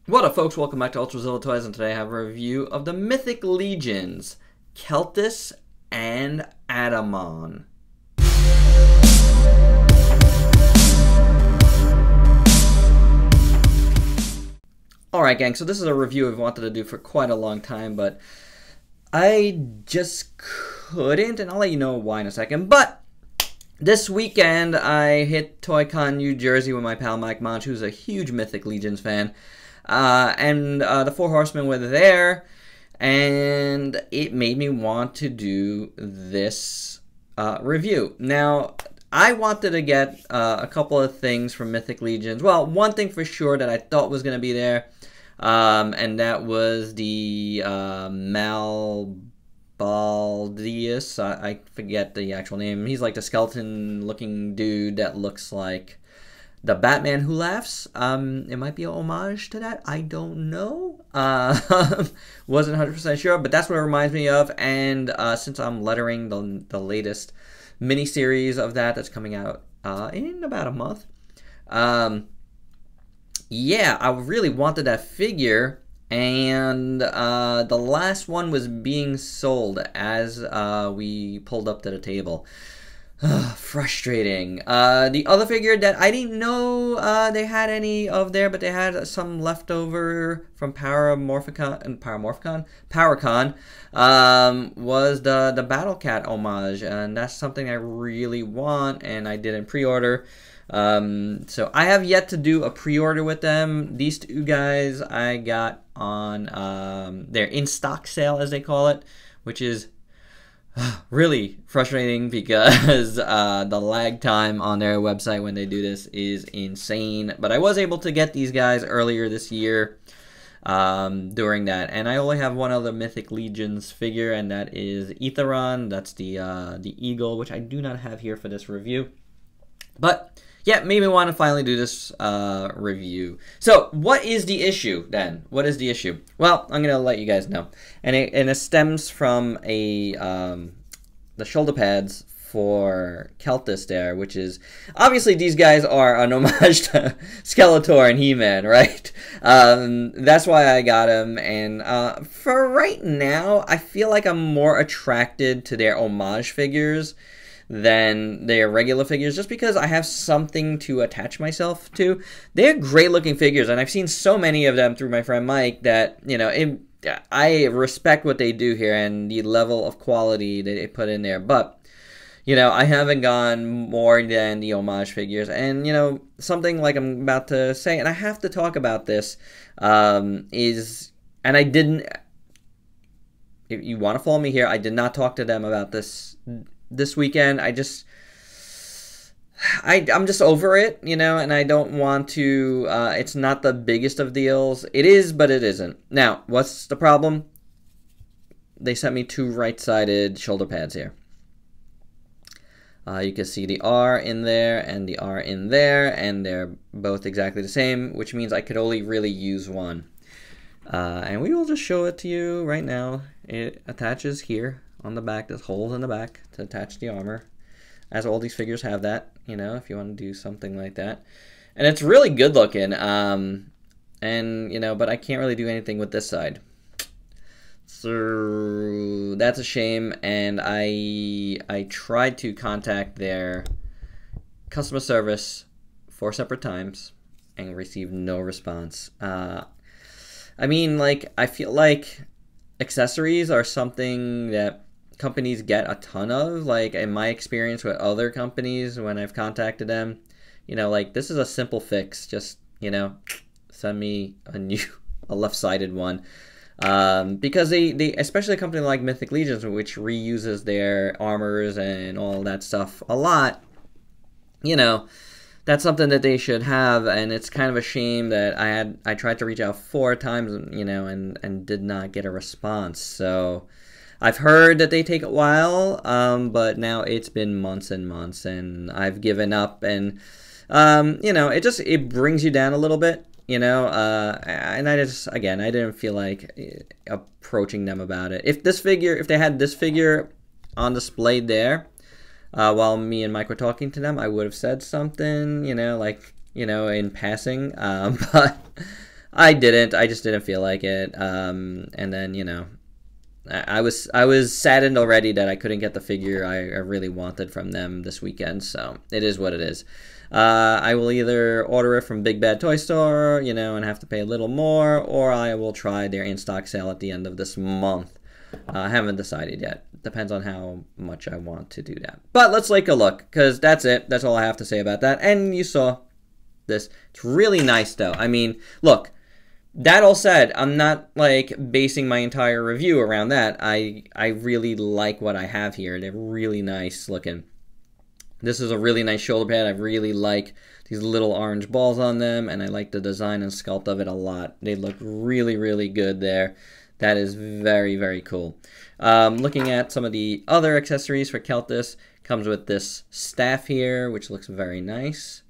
What up, folks? Welcome back to Ultrazilla Toys, and today I have a review of the Mythic Legions, Keltuss and Adamonn. Alright, gang, so this is a review I've wanted to do for quite a long time, but I just couldn't, and I'll let you know why in a second. But this weekend, I hit ToyCon New Jersey with my pal Mike Monch, who's a huge Mythic Legions fan. The Four Horsemen were there, and it made me want to do this review. Now, I wanted to get a couple of things from Mythic Legions. Well, one thing for sure that I thought was going to be there, and that was the Malbaldius. I forget the actual name. He's like the skeleton-looking dude that looks like the Batman Who Laughs. It might be an homage to that. I don't know. Wasn't 100% sure, but that's what it reminds me of. And since I'm lettering the latest miniseries of that's coming out in about a month, yeah, I really wanted that figure. And the last one was being sold as we pulled up to the table. Frustrating. The other figure that I didn't know they had any of there, but they had some leftover from PowerCon, was the Battle Cat homage, and that's something I really want, and I didn't pre-order. So I have yet to do a pre-order with them. These two guys I got on their in-stock sale, as they call it, which is really frustrating because the lag time on their website when they do this is insane. But I was able to get these guys earlier this year during that. And I only have one other Mythic Legions figure, and that is Aetheron. That's the eagle, which I do not have here for this review. But yeah, made me want to finally do this review. So, what is the issue then? What is the issue? Well, I'm going to let you guys know. And it stems from the shoulder pads for Keltuss there, which is, obviously these guys are an homage to Skeletor and He-Man, right? That's why I got them. And for right now, I feel like I'm more attracted to their homage figures than their regular figures, just because I have something to attach myself to. They're great looking figures, and I've seen so many of them through my friend Mike that, you know, I respect what they do here and the level of quality that they put in there. But, you know, I haven't gone more than the homage figures. And, you know, something like I'm about to say, and I have to talk about this, is, and I didn't, if you want to follow me here, I did not talk to them about this weekend. I'm just over it, you know, and I don't want to, it's not the biggest of deals. It is, but it isn't. Now, what's the problem? They sent me two right-sided shoulder pads here. You can see the R in there and the R in there, and they're both exactly the same, which means I could only really use one. And we will just show it to you right now. It attaches here on the back. There's holes in the back to attach the armor, as all these figures have that, you know, if you want to do something like that. And it's really good looking, and, you know, but I can't really do anything with this side. So that's a shame, and I tried to contact their customer service 4 separate times and received no response. I mean, like, I feel like accessories are something that companies get a ton of. Like, in my experience with other companies, when I've contacted them, you know, like, this is a simple fix. Just, you know, send me a left-sided one. Because they especially a company like Mythic Legions, which reuses their armors and all that stuff a lot, you know, that's something that they should have. And it's kind of a shame that I tried to reach out 4 times, you know, and did not get a response. So I've heard that they take a while, but now it's been months and months, and I've given up. And you know, it brings you down a little bit, you know. And I didn't feel like approaching them about it. If they had this figure on display there, while me and Mike were talking to them, I would have said something, you know, like, you know, in passing. But I didn't. I just didn't feel like it. And then, you know, I was saddened already that I couldn't get the figure I really wanted from them this weekend. So it is what it is. I will either order it from Big Bad Toy Store, you know, and have to pay a little more, or I will try their in-stock sale at the end of this month. I haven't decided yet. Depends on how much I want to do that. But let's take a look, because that's it. That's all I have to say about that. And you saw this. It's really nice, though. I mean, look. That all said, I'm not, like, basing my entire review around that. I really like what I have here. They're really nice looking. This is a really nice shoulder pad. I really like these little orange balls on them, and I like the design and sculpt of it a lot. They look really, really good there. That is very, very cool. Looking at some of the other accessories for Keltuss, comes with this staff here, which looks very nice.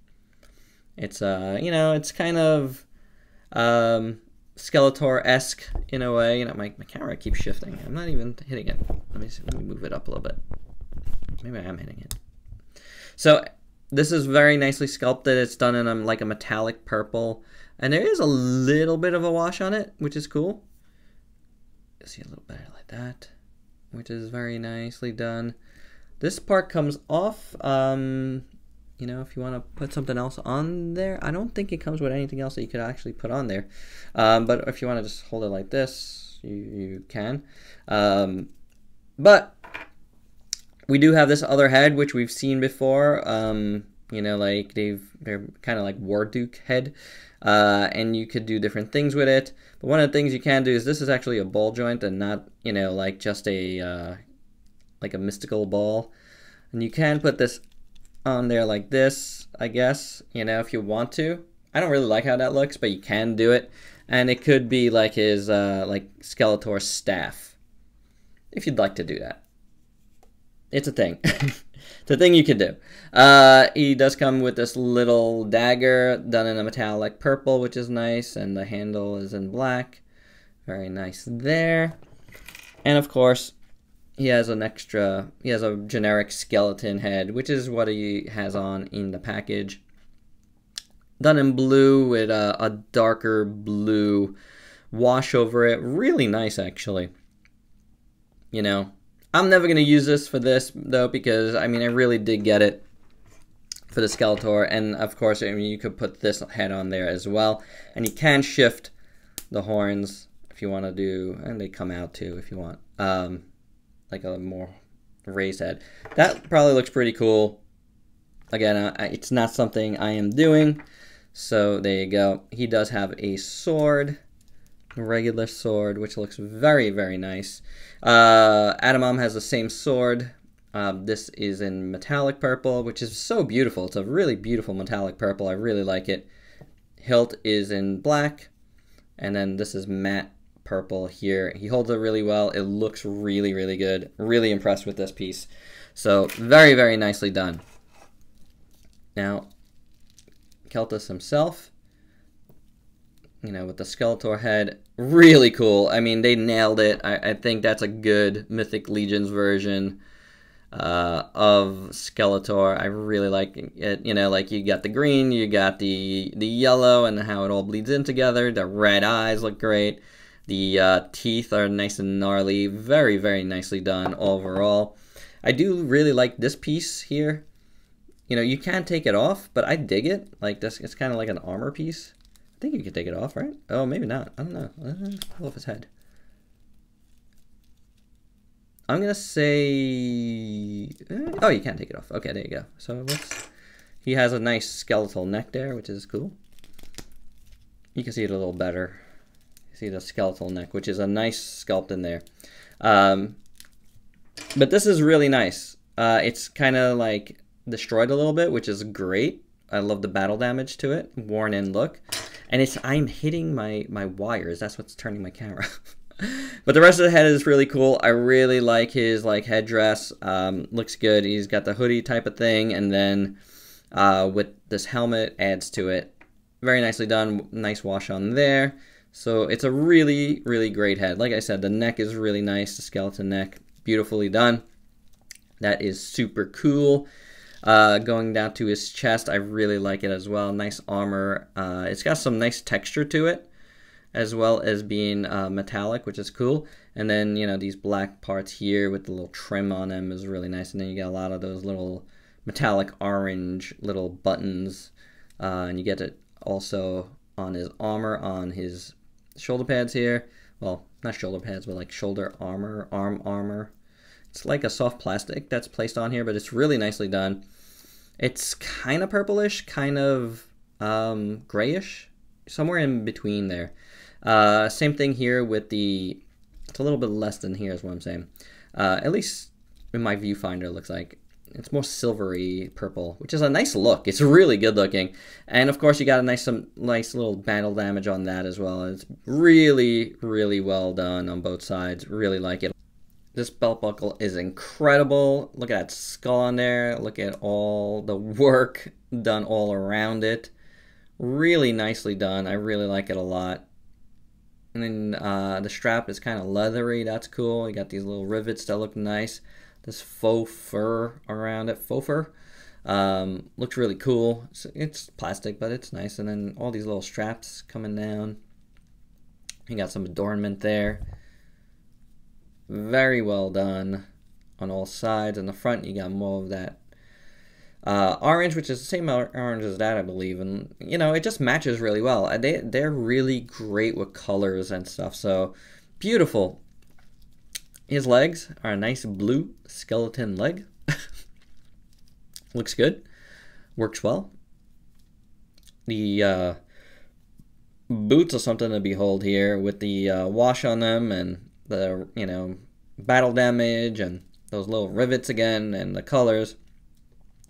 It's, you know, it's kind of Skeletor-esque in a way. You know, my camera keeps shifting. I'm not even hitting it. Let me move it up a little bit. Maybe I am hitting it. So this is very nicely sculpted. It's done in like a metallic purple, and there is a little bit of a wash on it, which is cool. You see a little better like that, which is very nicely done. This part comes off. You know, if you want to put something else on there, I don't think it comes with anything else that you could actually put on there. But if you want to just hold it like this, you can. But we do have this other head, which we've seen before. You know, like they're kind of like Warduke head, and you could do different things with it. But one of the things you can do is this is actually a ball joint and not, you know, like just a like a mystical ball. And you can put this on there like this, I guess, you know, if you want to. I don't really like how that looks, but you can do it. And it could be like his like Skeletor staff, if you'd like to do that. It's a thing. It's a thing you could do. He does come with this little dagger done in a metallic purple, which is nice, and the handle is in black. Very nice there. And of course, he has a generic skeleton head, which is what he has on in the package. Done in blue with a darker blue wash over it. Really nice, actually. You know, I'm never going to use this for this, though, because, I mean, I really did get it for the Skeletor. And, of course, I mean, you could put this head on there as well. And you can shift the horns if you want to do, and they come out, too, if you want. Like a more raised head. That probably looks pretty cool. Again, it's not something I am doing, so there you go. He does have a sword, a regular sword, which looks very, very nice. Adamon has the same sword. This is in metallic purple, which is so beautiful. It's a really beautiful metallic purple. I really like it. Hilt is in black, and then this is matte purple here. He holds it really well. It looks really, really good. Really impressed with this piece. So very, very nicely done. Now, Keltuss himself, you know, with the Skeletor head, really cool. I mean, they nailed it. I think that's a good Mythic Legions version of Skeletor. I really like it. You know, like you got the green, you got the yellow, and how it all bleeds in together. The red eyes look great. The teeth are nice and gnarly. Very, very nicely done overall. I do really like this piece here. You know, you can take it off, but I dig it. Like this, it's kind of like an armor piece. I think you can take it off, right? Oh, maybe not. I don't know. Pull off his head. I'm gonna say, oh, you can take it off. Okay, there you go. So he has a nice skeletal neck there, which is cool. You can see it a little better. See the skeletal neck, which is a nice sculpt in there. But this is really nice. It's kind of like destroyed a little bit, which is great. I love the battle damage to it, worn in look. And I'm hitting my wires. That's what's turning my camera. But the rest of the head is really cool. I really like his like headdress. Looks good. He's got the hoodie type of thing, and then with this helmet adds to it. Very nicely done. Nice wash on there. So it's a really, really great head. Like I said, the neck is really nice. The skeleton neck, beautifully done. That is super cool. Going down to his chest, I really like it as well. Nice armor. It's got some nice texture to it. as well as being metallic, which is cool. And then, you know, these black parts here with the little trim on them is really nice. And then you get a lot of those little metallic orange little buttons. And you get it also on his armor, on his shoulder pads here. Well, not shoulder pads, but like shoulder armor, arm armor. It's like a soft plastic that's placed on here, but it's really nicely done. It's kind of purplish, kind of grayish, somewhere in between there. Same thing here with the, it's a little bit less than here is what I'm saying. At least in my viewfinder it looks like. It's more silvery purple, which is a nice look. It's really good looking. And of course you got a nice little battle damage on that as well. It's really, really well done on both sides. Really like it. This belt buckle is incredible. Look at that skull on there. Look at all the work done all around it. Really nicely done. I really like it a lot. And then the strap is kind of leathery. That's cool. You got these little rivets that look nice. This faux fur around it. Faux fur. Looks really cool. It's plastic, but it's nice. And then all these little straps coming down. You got some adornment there. Very well done on all sides. In the front, you got more of that orange, which is the same orange as that, I believe. And, you know, it just matches really well. They're really great with colors and stuff. So, beautiful. His legs are a nice blue skeleton leg. Looks good. Works well. The boots are something to behold here with the wash on them and the, you know, battle damage and those little rivets again and the colors.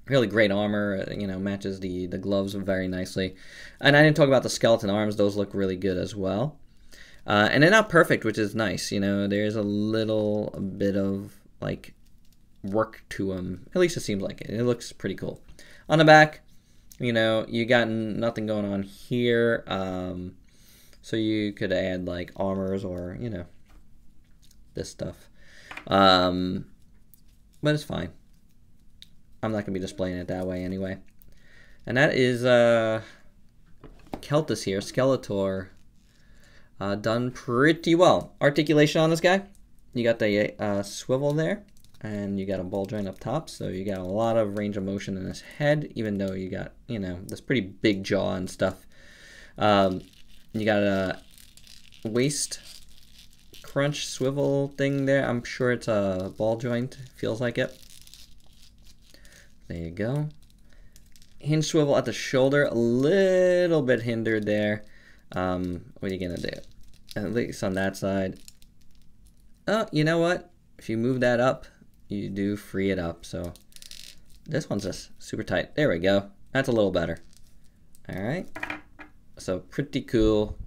Really great armor, you know, matches the gloves very nicely. And I didn't talk about the skeleton arms. Those look really good as well. And they're not perfect, which is nice. You know, there's a little bit of, like, work to them. At least it seems like it. It looks pretty cool. On the back, you know, you got nothing going on here. So you could add, like, armors or, you know, this stuff. But it's fine. I'm not going to be displaying it that way anyway. And that is Keltuss here, Skeletor. Done pretty well. Articulation on this guy. You got the swivel there. And you got a ball joint up top. So you got a lot of range of motion in his head. Even though you got, you know, this pretty big jaw and stuff. You got a waist crunch swivel thing there. I'm sure it's a ball joint. Feels like it. There you go. Hinge swivel at the shoulder. A little bit hindered there. What are you going to do? At least on that side. Oh, you know what? If you move that up, you do free it up. So this one's just super tight. There we go. That's a little better. All right. So pretty cool.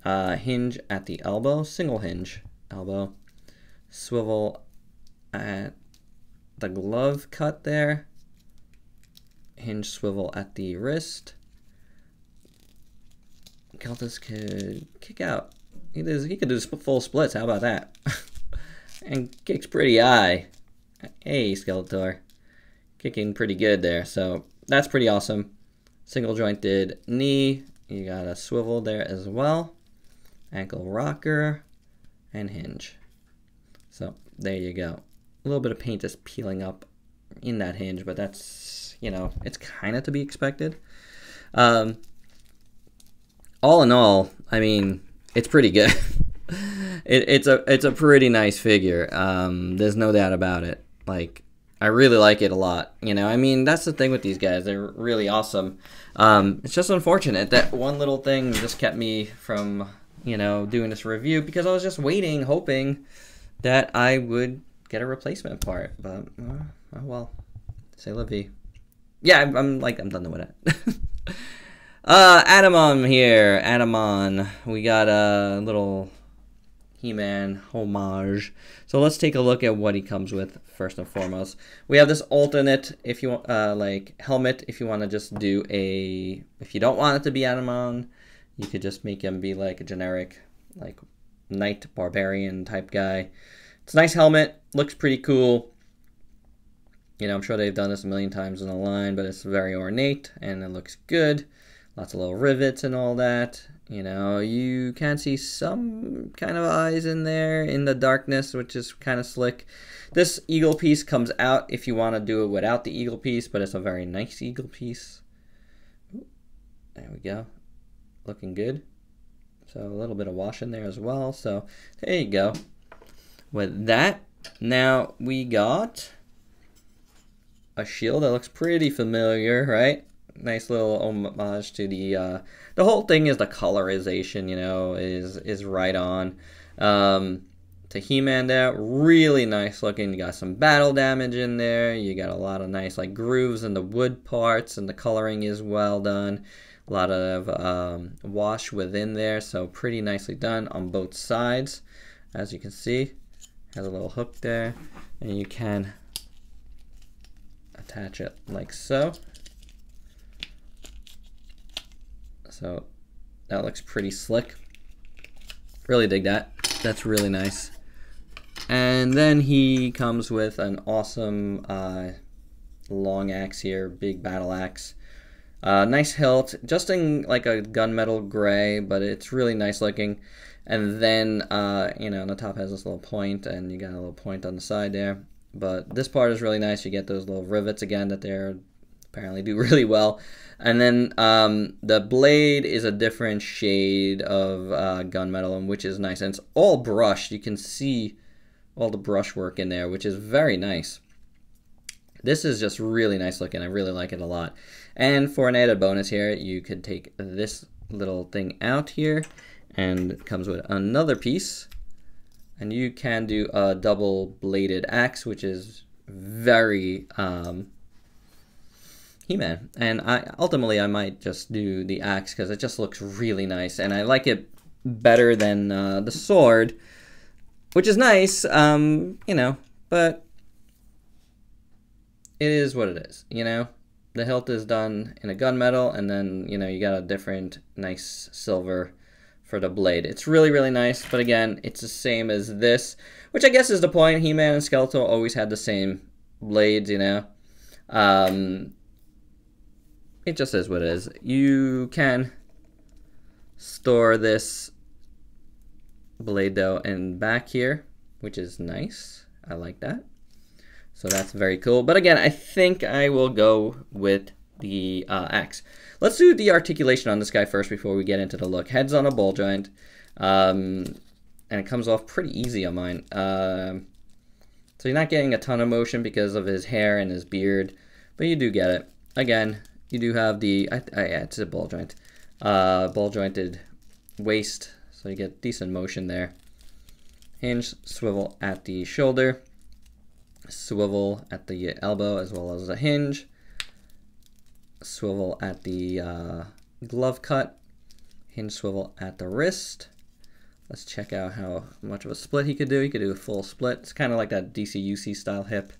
Hinge at the elbow. Single hinge elbow. Swivel at the glove cut there. Hinge swivel at the wrist. Keltuss could kick out. He could do full splits. How about that? And kicks pretty high. Hey, Skeletor. Kicking pretty good there. So that's pretty awesome. Single jointed knee. You got a swivel there as well. Ankle rocker. And hinge. So there you go. A little bit of paint is peeling up in that hinge, but that's, you know, it's kind of to be expected. All in all, I mean, it's pretty good. it's a pretty nice figure. There's no doubt about it. Like, I really like it a lot. You know, I mean, that's the thing with these guys. They're really awesome. It's just unfortunate that one little thing just kept me from, you know, doing this review because I was just waiting, hoping that I would get a replacement part. But, oh well. C'est la vie. Yeah, I'm done with it. Adamon here. Adamon. We got a little He-Man homage. So let's take a look at what he comes with first and foremost. We have this alternate, if you want, like helmet. If you want to just do a, if you don't want it to be Adamon, you could just make him be like a generic, like knight barbarian type guy. It's a nice helmet. Looks pretty cool. You know, I'm sure they've done this a million times in the line, but it's very ornate and it looks good. Lots of little rivets and all that. You know, you can see some kind of eyes in there in the darkness, which is kind of slick. This eagle piece comes out if you want to do it without the eagle piece, but it's a very nice eagle piece. Ooh, there we go. Looking good. So a little bit of wash in there as well. So there you go. With that, now we got a shield that looks pretty familiar, right? Nice little homage to the whole thing is the colorization, you know, is right on. To He-Man there, really nice looking. You got some battle damage in there. You got a lot of nice like grooves in the wood parts, and the coloring is well done. A lot of wash within there, so pretty nicely done on both sides. As you can see, has a little hook there, and you can attach it like so. So that looks pretty slick. Really dig that. That's really nice. And then he comes with an awesome long axe here, big battle axe. Nice hilt, just in like a gunmetal gray, but it's really nice looking. And then, you know, on the top has this little point, and you got a little point on the side there. But this part is really nice. You get those little rivets again that they're apparently do really well. And then the blade is a different shade of gunmetal, which is nice. And it's all brushed. You can see all the brush work in there, which is very nice. This is just really nice looking. I really like it a lot. And for an added bonus here, you could take this little thing out here, and it comes with another piece. And you can do a double bladed axe, which is very He-Man. And ultimately I might just do the axe because it just looks really nice, and I like it better than the sword, which is nice, you know, but it is what it is, you know. The hilt is done in a gunmetal, and then, you know, you got a different nice silver for the blade. It's really, really nice, but again, it's the same as this, which I guess is the point. He-Man and Skeletor always had the same blades, you know. It just is what it is. You can store this blade though in back here, which is nice. I like that. So that's very cool. But again, I think I will go with the axe. Let's do the articulation on this guy first before we get into the look. Head's on a ball joint, and it comes off pretty easy on mine. So you're not getting a ton of motion because of his hair and his beard, but you do get it. Again, you do have the, yeah, it's a ball joint, ball jointed waist, so you get decent motion there. Hinge, swivel at the shoulder, swivel at the elbow as well as a hinge, swivel at the glove cut, hinge swivel at the wrist. Let's check out how much of a split he could do. He could do a full split. It's kind of like that DCUC style hip.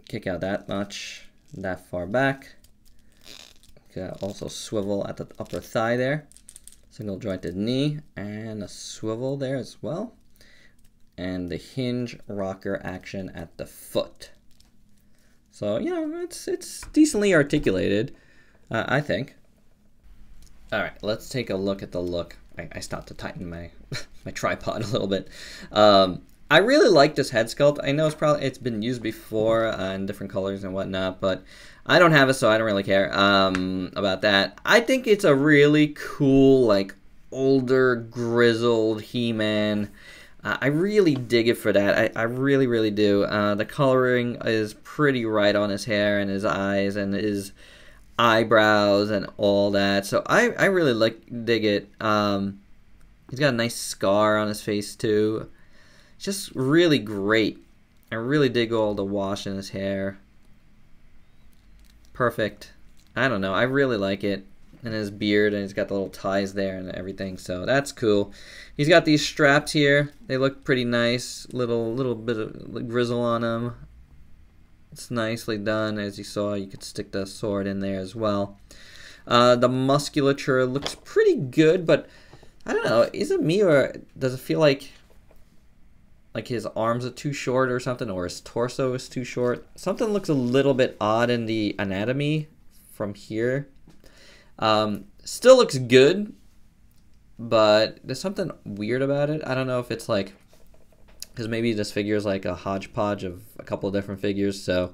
Kick out that much, that far back. Also swivel at the upper thigh there. Single jointed knee and a swivel there as well. And the hinge rocker action at the foot. So, you know, it's decently articulated, I think. All right, let's take a look at the look. I stopped to tighten my my tripod a little bit. I really like this head sculpt. I know it's been used before in different colors and whatnot, but I don't have it, so I don't really care about that. I think it's a really cool, like, older, grizzled He-Man. I really dig it for that. I really, really do. The coloring is pretty right on his hair and his eyes and his eyebrows and all that. So I really dig it. He's got a nice scar on his face too. Just really great. I really dig all the wash in his hair. Perfect. I don't know. I really like it. And his beard, and he's got the little ties there and everything, so that's cool. He's got these straps here. They look pretty nice. Little bit of grizzle on them. It's nicely done. As you saw, you could stick the sword in there as well. The musculature looks pretty good, but I don't know. Is it me, or does it feel like his arms are too short or something, or his torso is too short? Something looks a little bit odd in the anatomy from here. Still looks good, but there's something weird about it. I don't know if it's like, because maybe this figure is like a hodgepodge of a couple of different figures. So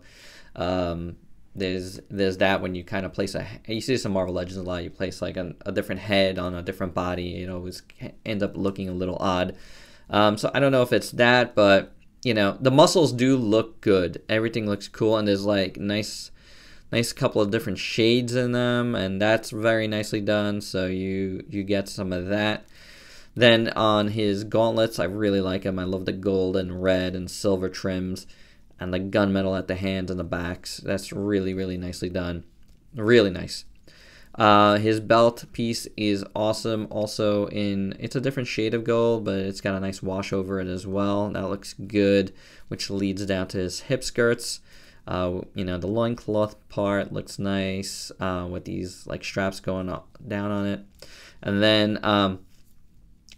there's that when you kind of place you see some Marvel Legends a lot, you place like a different head on a different body, it always ends up looking a little odd. So I don't know if it's that, but you know, the muscles do look good. Everything looks cool, and there's like nice couple of different shades in them, and that's very nicely done. So you get some of that. Then on his gauntlets, I really like him. I love the gold and red and silver trims, and the gunmetal at the hands and the backs. That's really, really nicely done. Really nice. His belt piece is awesome. Also it's a different shade of gold, but it's got a nice wash over it as well. That looks good, which leads down to his hip skirts. You know, the loincloth part looks nice with these like straps going down on it. And then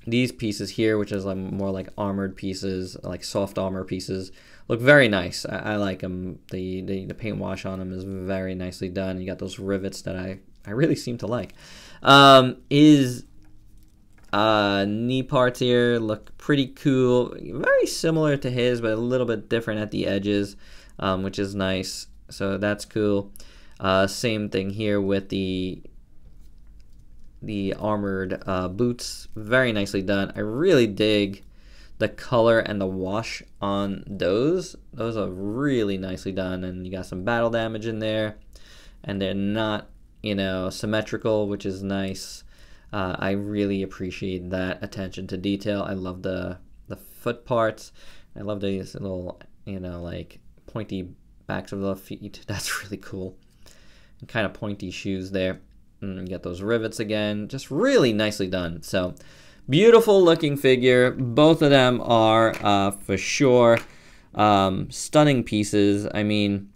these pieces here, which is like more like armored pieces, like soft armor pieces, look very nice. I like them. The paint wash on them is very nicely done. You got those rivets that I really seem to like. His knee parts here look pretty cool. Very similar to his, but a little bit different at the edges, which is nice. So that's cool. Same thing here with the armored boots. Very nicely done. I really dig the color and the wash on those. Those are really nicely done, and you got some battle damage in there, and they're not, you know, symmetrical, which is nice. I really appreciate that attention to detail. I love the foot parts. I love these little, you know, like pointy backs of the feet. That's really cool. And kind of pointy shoes there. And you get those rivets again. Just really nicely done. So beautiful looking figure. Both of them are for sure stunning pieces. I mean,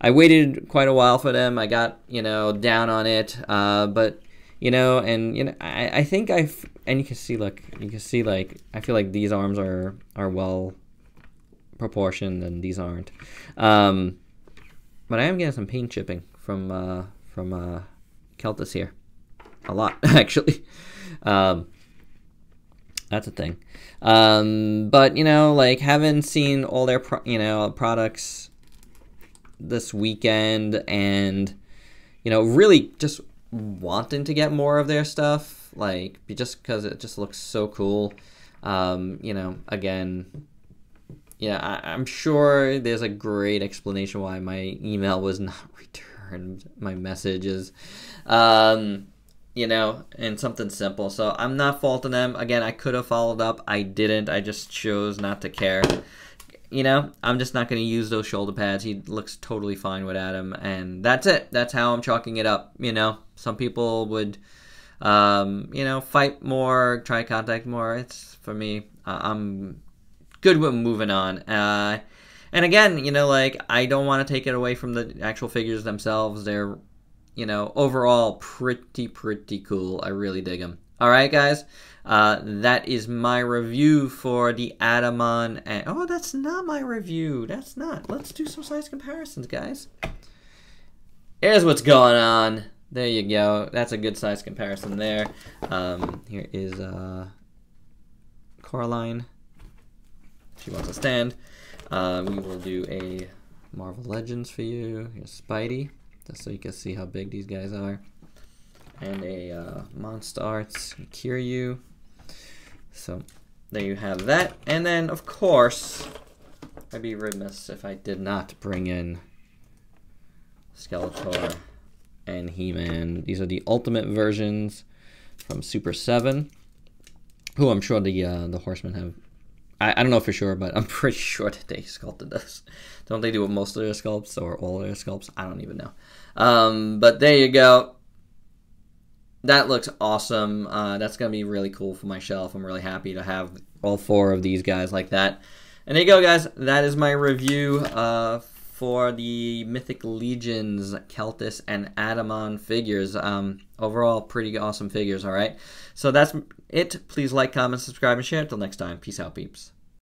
I waited quite a while for them. I got, you know, down on it, but you know, and you know, I think and you can see, look, I feel like these arms are well proportioned and these aren't. But I am getting some paint chipping from Keltuss here, a lot actually. That's a thing. But you know, like, haven't seen all their products this weekend, and you know, really just wanting to get more of their stuff, like just because it just looks so cool. You know, again, yeah, I'm sure there's a great explanation why my email was not returned, my messages, you know, and something simple. So I'm not faulting them. Again, I could have followed up. I didn't. I just chose not to care. You know, I'm just not going to use those shoulder pads. He looks totally fine without him, and that's it. That's how I'm chalking it up. You know, some people would, you know, fight more, try contact more. It's, for me, I'm good with moving on. And again, you know, like, I don't want to take it away from the actual figures themselves. They're, you know, overall pretty cool. I really dig them. All right, guys. That is my review for the Adamon. And oh, that's not my review. That's not. Let's do some size comparisons, guys. Here's what's going on. There you go. That's a good size comparison there. Here is Coraline. She wants to stand. We will do a Marvel Legends for you. Here's Spidey, just so you can see how big these guys are. And a Monster Arts Kiryu. So there you have that. And then, of course, I'd be remiss if I did not bring in Skeletor and He-Man. These are the ultimate versions from Super 7, who I'm sure the Horsemen have. I don't know for sure, but I'm pretty sure that they sculpted this. Don't they do it most of their sculpts or all their sculpts? I don't even know. But there you go. That looks awesome. That's going to be really cool for my shelf. I'm really happy to have all 4 of these guys like that. And there you go, guys. That is my review for the Mythic Legions, Keltuss, and Adamon figures. Overall, pretty awesome figures, all right? So that's it. Please like, comment, subscribe, and share. Until next time. Peace out, peeps.